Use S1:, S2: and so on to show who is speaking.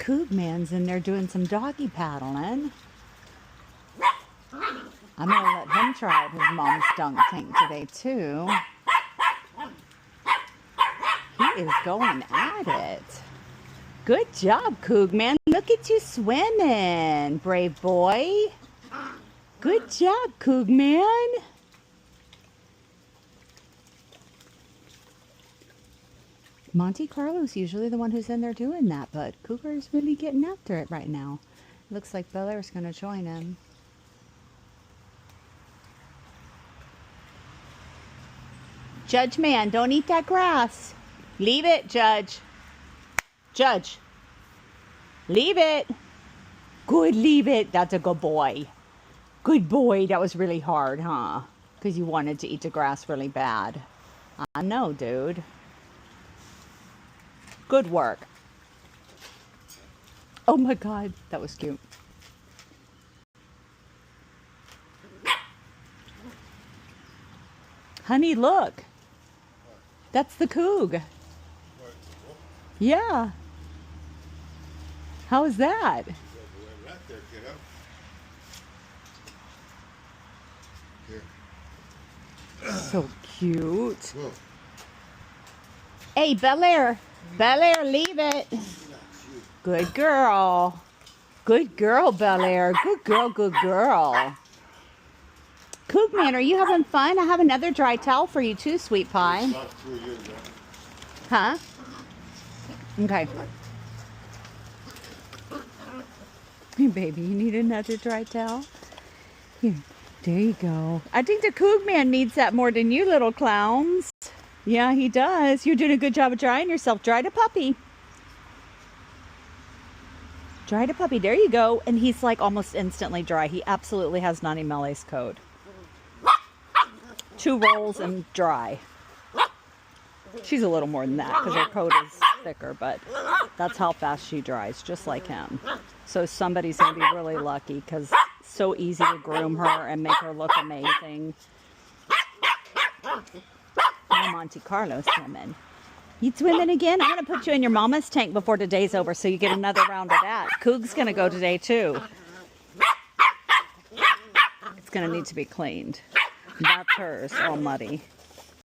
S1: Coug Man's in there doing some doggy paddling. I'm going to let him try out his mom's dunk tank today, too. He is going at it. Good job, Coug Man. Look at you swimming, brave boy. Good job, Coug Man. Monte Carlo's usually the one who's in there doing that, but Cougar's really getting after it right now. Looks like Bel Air's going to join him. Judge Man, don't eat that grass. Leave it, Judge. Judge. Leave it. Good, leave it. That's a good boy. Good boy. That was really hard, huh? Because you wanted to eat the grass really bad. I know, dude. Good work. Oh my God, that was cute. Honey, look. That's the Coug. Yeah. How is that? So cute. Hey, Bel Air. Bel Air, leave it. Good girl. Good girl, Bel Air. Good girl, good girl. Coug Man, are you having fun? I have another dry towel for you too, sweet pie. Huh? Okay. Hey, baby, you need another dry towel? Here, there you go. I think the Coug Man needs that more than you little clowns. Yeah, he does. You're doing a good job of drying yourself. Dry the puppy. Dry the puppy. There you go. And he's like almost instantly dry. He absolutely has Nani Mele's coat. 2 rolls and dry. She's a little more than that because her coat is thicker, but that's how fast she dries, just like him. So somebody's going to be really lucky because it's so easy to groom her and make her look amazing. Now Monte Carlo swimming. You swimming again? I'm going to put you in your mama's tank before today's over so you get another round of that. Coug's going to go today too. It's going to need to be cleaned. That's hers, all muddy.